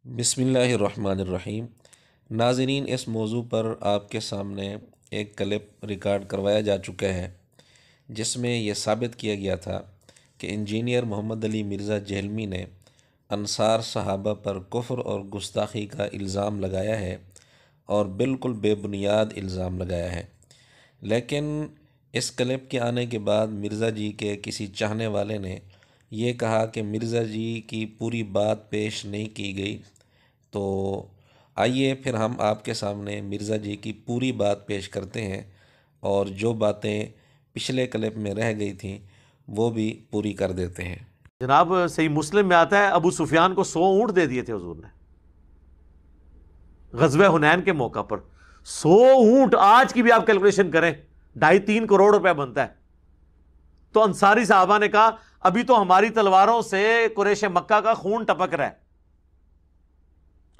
بسم اللہ الرحمن الرحیم۔ ناظرین، اس موضوع پر آپ کے سامنے ایک کلپ ریکارڈ کروایا جا چکا ہے جس میں یہ ثابت کیا گیا تھا کہ انجینئر محمد علی مرزا جہلمی نے انصار صحابہ پر کفر اور گستاخی کا الزام لگایا ہے، اور بالکل بے بنیاد الزام لگایا ہے۔ لیکن اس کلپ کے آنے کے بعد مرزا جی کے کسی چاہنے والے نے یہ کہا کہ مرزا جی کی پوری بات پیش نہیں کی گئی، تو آئیے پھر ہم آپ کے سامنے مرزا جی کی پوری بات پیش کرتے ہیں، اور جو باتیں پچھلے کلپ میں رہ گئی تھیں وہ بھی پوری کر دیتے ہیں۔ جناب صحیح مسلم میں آتا ہے ابو سفیان کو 100 اونٹ دے دیے تھے حضور نے غزوہ حنین کے موقع پر۔ 100 اونٹ آج کی بھی آپ کیلکولیشن کریں 2.5-3 کروڑ روپے بنتا ہے۔ تو انصاری صحابہ نے کہا ابھی تو ہماری تلواروں سے قریش مکہ کا خون ٹپک رہا ہے،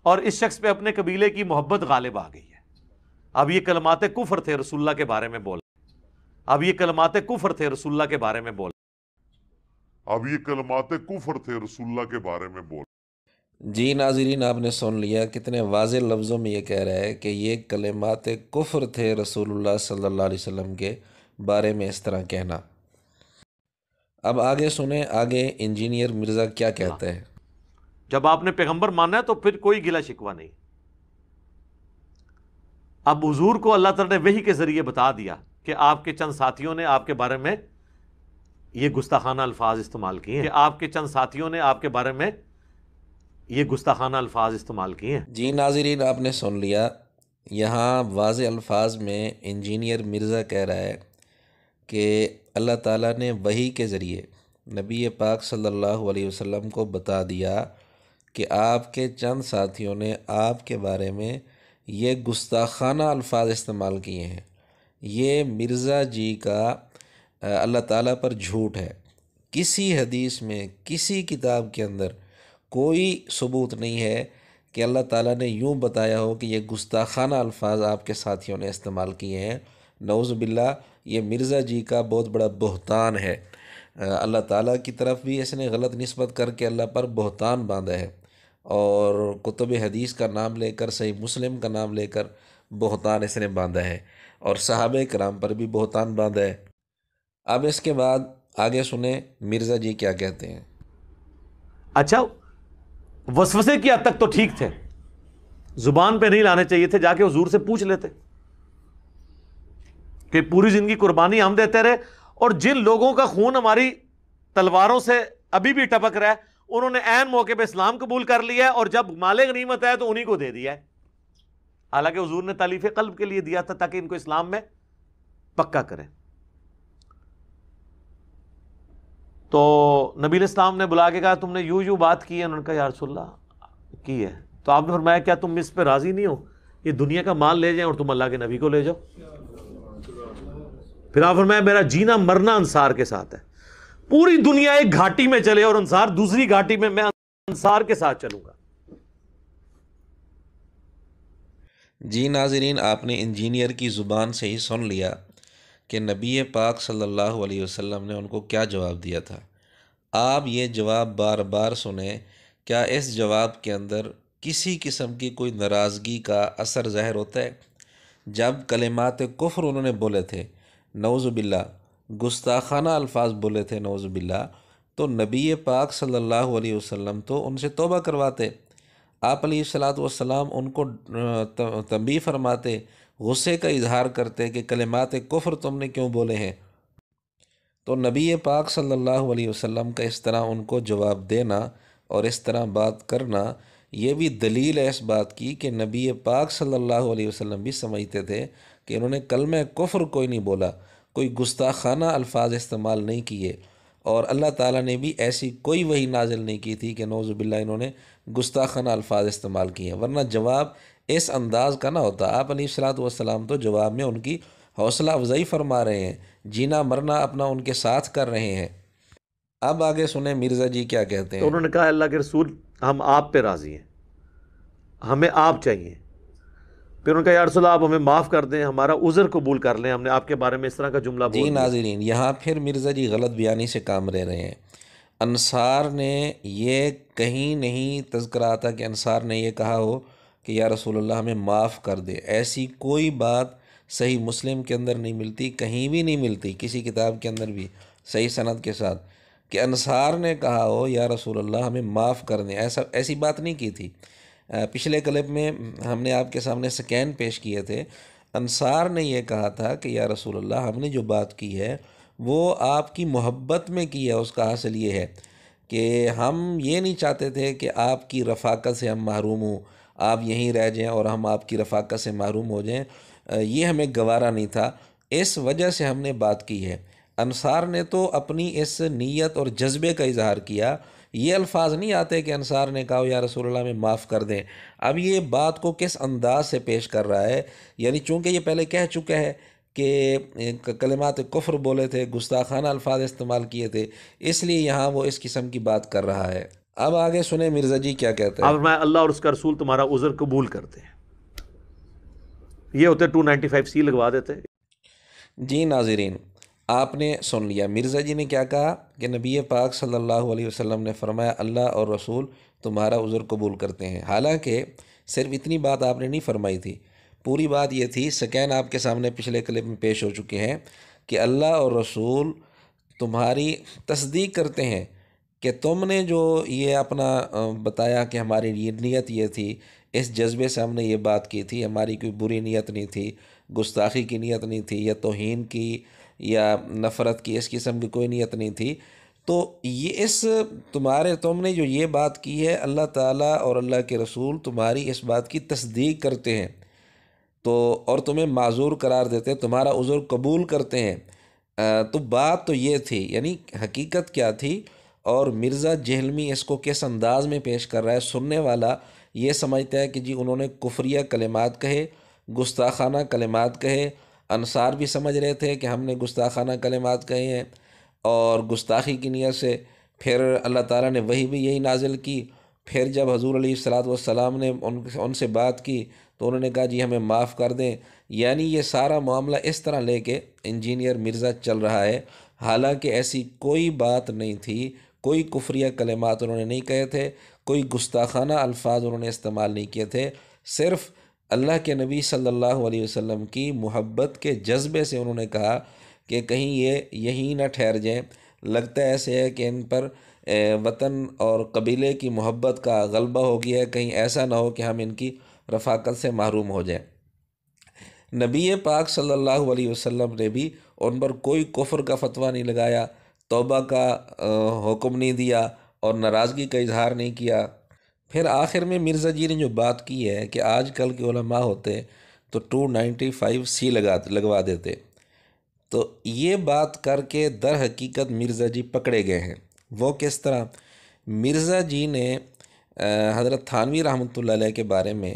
اور اس شخص پہ اپنے قبیلے کی محبت غالب آ گئی ہے۔ اب یہ کلمات کفر تھے رسول اللہ کے بارے میں بول اب یہ کلمات کفر تھے رسول اللہ کے بارے میں بول اب یہ کلمات کفر تھے رسول اللہ کے بارے میں بول۔ جی ناظرین، آپ نے سن لیا کتنے واضح لفظوں میں یہ کہہ رہا ہے کہ یہ کلمات کفر تھے رسول اللہ صلی اللہ علیہ وسلم کے بارے میں اس طرح کہنا۔ اب آگے سنیں، آگے انجینئر مرزا کیا کہتا ہے۔ جب آپ نے پیغمبر مانا ہے تو پھر کوئی گلہ شکوہ نہیں۔ اب حضور کو اللہ تعالیٰ نے وحی کے ذریعے بتا دیا کہ آپ کے چند ساتھیوں نے آپ کے بارے میں یہ گستاخانہ الفاظ استعمال کیے ہیں، کہ آپ کے چند ساتھیوں نے آپ کے بارے میں یہ گستاخانہ الفاظ استعمال کیے ہیں۔ جی ناظرین، آپ نے سن لیا، یہاں واضح الفاظ میں انجینئر مرزا کہہ رہا ہے کہ اللہ تعالیٰ نے وحی کے ذریعے نبی پاک صلی اللہ علیہ وسلم کو بتا دیا کہ آپ کے چند ساتھیوں نے آپ کے بارے میں یہ گستاخانہ الفاظ استعمال کیے ہیں۔ یہ مرزا جی کا اللہ تعالیٰ پر جھوٹ ہے۔ کسی حدیث میں، کسی کتاب کے اندر کوئی ثبوت نہیں ہے کہ اللہ تعالیٰ نے یوں بتایا ہو کہ یہ گستاخانہ الفاظ آپ کے ساتھیوں نے استعمال کیے ہیں۔ نعوذ باللہ، یہ مرزا جی کا بہت بڑا بہتان ہے۔ اللہ تعالیٰ کی طرف بھی اس نے غلط نسبت کر کے اللہ پر بہتان باندھا ہے، اور کتب حدیث کا نام لے کر، صحیح مسلم کا نام لے کر بہتان اس نے باندھا ہے، اور صحابہ کرام پر بھی بہتان باندھا ہے۔ اب اس کے بعد آگے سنیں مرزا جی کیا کہتے ہیں۔ اچھا، وسوسے کی حد تک تو ٹھیک تھے، زبان پہ نہیں لانے چاہیے تھے، جا کے حضور سے پوچھ لیتے کہ پوری زندگی قربانی ہم دیتے رہے، اور جن لوگوں کا خون ہماری تلواروں سے ابھی بھی ٹپک رہا ہے انہوں نے عین موقع پہ اسلام قبول کر لیا ہے، اور جب مال غنیمت ہے تو انہی کو دے دیا ہے۔ حالانکہ حضور نے تالیف قلب کے لیے دیا تھا تاکہ ان کو اسلام میں پکا کرے۔ تو نبی علیہ السلام نے بلا کے کہا تم نے یوں بات کی ہے؟ انہوں نے کہا یا رسول اللہ کی ہے۔ تو آپ نے فرمایا کیا تم اس پہ راضی نہیں ہو؟ یہ دنیا کا مال لے جائیں اور تم اللہ کے نبی کو لے جاؤ۔ پھر آپ فرمایا میرا جینا مرنا انصار کے ساتھ ہے، پوری دنیا ایک گھاٹی میں چلے اور انصار دوسری گھاٹی میں انصار کے ساتھ چلوں گا۔ جی ناظرین، آپ نے انجینئر کی زبان سے ہی سن لیا کہ نبی پاک صلی اللہ علیہ وسلم نے ان کو کیا جواب دیا تھا۔ آپ یہ جواب بار بار سنیں، کیا اس جواب کے اندر کسی قسم کی کوئی ناراضگی کا اثر ظاہر ہوتا ہے؟ جب کلمات کفر انہوں نے بولے تھے، نعوذ باللہ، گستاخانہ الفاظ بولے تھے، نعوذ باللہ، تو نبی پاک صلی اللہ علیہ وسلم تو ان سے توبہ کرواتے، آپ علیہ الصلاۃ والسلام ان کو تنبیہ فرماتے، غصے کا اظہار کرتے کہ کلمات کفر تم نے کیوں بولے ہیں۔ تو نبی پاک صلی اللہ علیہ وسلم کا اس طرح ان کو جواب دینا اور اس طرح بات کرنا، یہ بھی دلیل ہے اس بات کی کہ نبی پاک صلی اللہ علیہ وسلم بھی سمجھتے تھے کہ انہوں نے کلمہ کفر کوئی نہیں بولا، کوئی گستاخانہ الفاظ استعمال نہیں کیے، اور اللہ تعالیٰ نے بھی ایسی کوئی وحی نازل نہیں کی تھی کہ نعوذ باللہ انہوں نے گستاخانہ الفاظ استعمال کیے، ورنہ جواب اس انداز کا نہ ہوتا۔ آپ علیہ الصلاۃ والسلام تو جواب میں ان کی حوصلہ افزائی فرما رہے ہیں، جینا مرنا اپنا ان کے ساتھ کر رہے ہیں۔ اب آگے سنیں مرزا جی کیا کہتے ہیں۔ تو انہوں نے کہا اللہ کے رسول ہم آپ پہ راضی ہیں، ہمیں آپ چاہیے۔ پھر انہوں نے کہا یا رسول اللہ آپ ہمیں معاف کر دیں، ہمارا عذر قبول کر لیں، ہم نے آپ کے بارے میں اس طرح کا جملہ بول جی دیا۔ ناظرین، یہاں پھر مرزا جی غلط بیانی سے کام لے رہے ہیں۔ انصار نے یہ کہیں نہیں تذکرہ آتا کہ انصار نے یہ کہا ہو کہ یا رسول اللہ ہمیں معاف کر دے. ایسی کوئی بات صحیح مسلم کے اندر نہیں ملتی، کہیں بھی نہیں ملتی، کسی کتاب کے اندر بھی صحیح سند کے ساتھ کہ انصار نے کہا ہو یا رسول اللہ ہمیں معاف کر دیں. ایسی بات نہیں کی تھی. پچھلے کلپ میں ہم نے آپ کے سامنے سکین پیش کیے تھے. انصار نے یہ کہا تھا کہ یا رسول اللہ ہم نے جو بات کی ہے وہ آپ کی محبت میں کی ہے. اس کا حاصل یہ ہے کہ ہم یہ نہیں چاہتے تھے کہ آپ کی رفاقت سے ہم محروم ہوں، آپ یہیں رہ جائیں اور ہم آپ کی رفاقت سے محروم ہو جائیں. یہ ہمیں گوارا نہیں تھا، اس وجہ سے ہم نے بات کی ہے. انصار نے تو اپنی اس نیت اور جذبے کا اظہار کیا. یہ الفاظ نہیں آتے کہ انصار نے کہا یا رسول اللہ میں معاف کر دیں. اب یہ بات کو کس انداز سے پیش کر رہا ہے، یعنی چونکہ یہ پہلے کہہ چکا ہے کہ کلمات کفر بولے تھے، گستاخانہ الفاظ استعمال کیے تھے، اس لیے یہاں وہ اس قسم کی بات کر رہا ہے. اب آگے سنیں مرزا جی کیا کہتے ہیں. اب میں اللہ اور اس کا رسول تمہارا عذر قبول کرتے ہیں. یہ ہوتے 295C لگوا دیتے. جی ناظرین، آپ نے سن لیا مرزا جی نے کیا کہا کہ نبی پاک صلی اللہ علیہ وسلم نے فرمایا اللہ اور رسول تمہارا عذر قبول کرتے ہیں. حالانکہ صرف اتنی بات آپ نے نہیں فرمائی تھی، پوری بات یہ تھی. سکین آپ کے سامنے پچھلے کلپ میں پیش ہو چکے ہیں کہ اللہ اور رسول تمہاری تصدیق کرتے ہیں کہ تم نے جو یہ اپنا بتایا کہ ہماری یہ نیت یہ تھی، اس جذبے سے ہم نے یہ بات کی تھی، ہماری کوئی بری نیت نہیں تھی، گستاخی کی نیت نہیں تھی، یا توہین کی یا نفرت کی، اس قسم کی کوئی نیت نہیں تھی. تو یہ تم نے جو یہ بات کی ہے، اللہ تعالیٰ اور اللہ کے رسول تمہاری اس بات کی تصدیق کرتے ہیں تو اور تمہیں معذور قرار دیتے ہیں، تمہارا عذر قبول کرتے ہیں. تو بات تو یہ تھی، یعنی حقیقت کیا تھی. اور مرزا جہلمی اس کو کس انداز میں پیش کر رہا ہے، سننے والا یہ سمجھتا ہے کہ جی انہوں نے کفریہ کلمات کہے، گستاخانہ کلمات کہے. انصار بھی سمجھ رہے تھے کہ ہم نے گستاخانہ کلمات کہے ہیں اور گستاخی کی نیت سے. پھر اللہ تعالیٰ نے وحی بھی یہی نازل کی. پھر جب حضور علیہ الصلاۃ نے ان سے بات کی تو انہوں نے کہا جی ہمیں معاف کر دیں. یعنی یہ سارا معاملہ اس طرح لے کے انجینئر مرزا چل رہا ہے، حالانکہ ایسی کوئی بات نہیں تھی. کوئی کفریہ کلمات انہوں نے نہیں کہے تھے، کوئی گستاخانہ الفاظ انہوں نے استعمال نہیں کیے تھے. صرف اللہ کے نبی صلی اللہ علیہ وسلم کی محبت کے جذبے سے انہوں نے کہا کہ کہیں یہ یہیں نہ ٹھہر جائیں. لگتا ہے ایسے ہے کہ ان پر وطن اور قبیلے کی محبت کا غلبہ ہو گیا ہے، کہیں ایسا نہ ہو کہ ہم ان کی رفاقت سے محروم ہو جائیں. نبی پاک صلی اللہ علیہ وسلم نے بھی ان پر کوئی کفر کا فتویٰ نہیں لگایا، توبہ کا حکم نہیں دیا اور ناراضگی کا اظہار نہیں کیا. پھر آخر میں مرزا جی نے جو بات کی ہے کہ آج کل کے علماء ہوتے تو 295C لگوا دیتے. تو یہ بات کر کے در حقیقت مرزا جی پکڑے گئے ہیں. وہ کس طرح؟ مرزا جی نے حضرت تھانوی رحمۃ اللہ علیہ کے بارے میں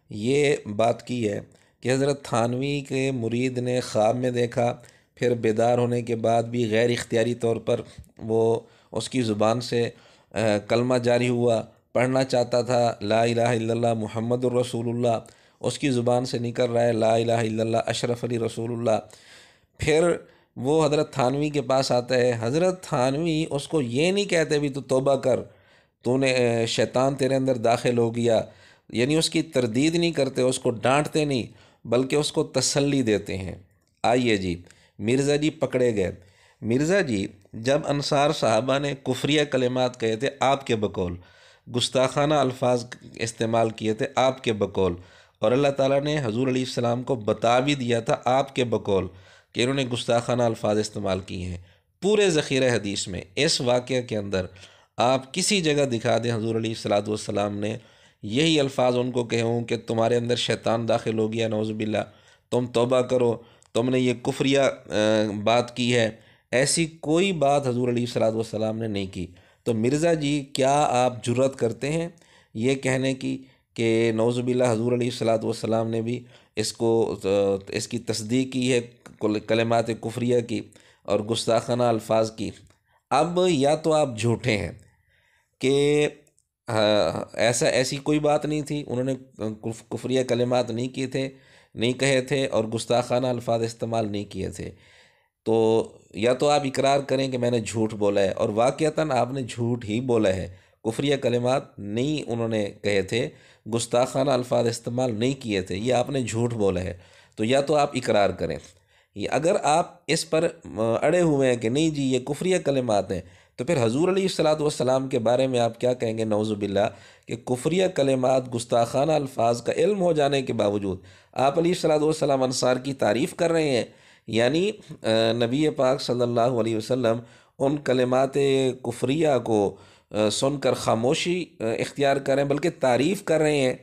یہ بات کی ہے کہ حضرت تھانوی کے مرید نے خواب میں دیکھا، پھر بیدار ہونے کے بعد بھی غیر اختیاری طور پر وہ اس کی زبان سے کلمہ جاری ہوا، پڑھنا چاہتا تھا لا الہ الا اللہ محمد الرسول اللہ، اس کی زبان سے نکل رہا ہے لا الہ الا اللہ اشرف علی رسول اللہ. پھر وہ حضرت تھانوی کے پاس آتا ہے. حضرت تھانوی اس کو یہ نہیں کہتے بھی تو توبہ کر، تو نے شیطان تیرے اندر داخل ہو گیا، یعنی اس کی تردید نہیں کرتے، اس کو ڈانٹتے نہیں، بلکہ اس کو تسلی دیتے ہیں. آئیے جی مرزا جی پکڑے گئے. مرزا جی جب انصار صحابہ نے کفریہ کلمات کہے تھے آپ کے بقول، گستاخانہ الفاظ استعمال کیے تھے آپ کے بقول، اور اللہ تعالیٰ نے حضور علیہ السلام کو بتا بھی دیا تھا آپ کے بقول کہ انہوں نے گستاخانہ الفاظ استعمال کیے ہیں. پورے ذخیرہ حدیث میں اس واقعہ کے اندر آپ کسی جگہ دکھا دیں حضور علیہ السلام نے یہی الفاظ ان کو کہے ہوں کہ تمہارے اندر شیطان داخل ہو گیا نعوذ باللہ، تم توبہ کرو، تم نے یہ کفریہ بات کی ہے. ایسی کوئی بات حضور علیہ السلام نے نہیں کی. تو مرزا جی کیا آپ جرأت کرتے ہیں یہ کہنے کی کہ نعوذ باللہ حضور علیہ السلام نے بھی اس کی تصدیق کی ہے کلمات کفریہ کی اور گستاخانہ الفاظ کی؟ اب یا تو آپ جھوٹے ہیں کہ ایسی کوئی بات نہیں تھی، انہوں نے کفریہ کلمات نہیں کیے تھے، نہیں کہے تھے اور گستاخانہ الفاظ استعمال نہیں کیے تھے، تو یا تو آپ اقرار کریں کہ میں نے جھوٹ بولا ہے، اور واقعتاً آپ نے جھوٹ ہی بولا ہے، کفریہ کلمات نہیں انہوں نے کہے تھے، گستاخانہ الفاظ استعمال نہیں کیے تھے، یہ آپ نے جھوٹ بولا ہے، تو یا تو آپ اقرار کریں۔ اگر آپ اس پر اڑے ہوئے ہیں کہ نہیں جی یہ کفریہ کلمات ہیں، تو پھر حضور علیہ الصلاۃ والسلام کے بارے میں آپ کیا کہیں گے؟ نعوذ باللہ، کہ کفریہ کلمات گستاخانہ الفاظ کا علم ہو جانے کے باوجود آپ علیہ الصلاۃ والسلام انصار کی تعریف کر رہے ہیں، یعنی نبی پاک صلی اللہ علیہ وسلم ان کلمات کفریہ کو سن کر خاموشی اختیار کریں بلکہ تعریف کر رہے ہیں۔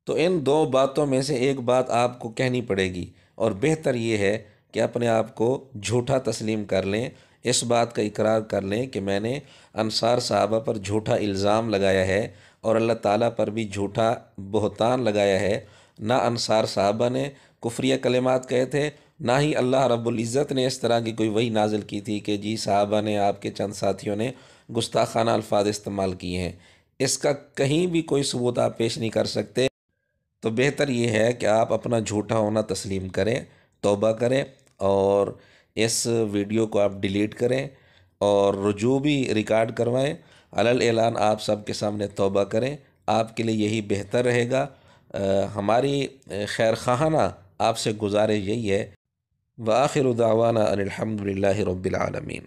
تو ان دو باتوں میں سے ایک بات آپ کو کہنی پڑے گی، اور بہتر یہ ہے کہ اپنے آپ کو جھوٹا تسلیم کر لیں، اس بات کا اقرار کر لیں کہ میں نے انصار صحابہ پر جھوٹا الزام لگایا ہے اور اللہ تعالیٰ پر بھی جھوٹا بہتان لگایا ہے۔ نہ انصار صحابہ نے کفریہ کلمات کہے تھے، نہ ہی اللہ رب العزت نے اس طرح کی کوئی وحی نازل کی تھی کہ جی صحابہ نے، آپ کے چند ساتھیوں نے گستاخانہ الفاظ استعمال کیے ہیں۔ اس کا کہیں بھی کوئی ثبوت آپ پیش نہیں کر سکتے۔ تو بہتر یہ ہے کہ آپ اپنا جھوٹا ہونا تسلیم کریں، توبہ کریں، اور اس ویڈیو کو آپ ڈیلیٹ کریں اور رجوع بھی ریکارڈ کروائیں، علی اعلان آپ سب کے سامنے توبہ کریں، آپ کے لیے یہی بہتر رہے گا۔ ہماری خیر خواہانہ آپ سے گزارش یہی ہے، وآخر دعوانا ان الحمد للہ رب العالمین۔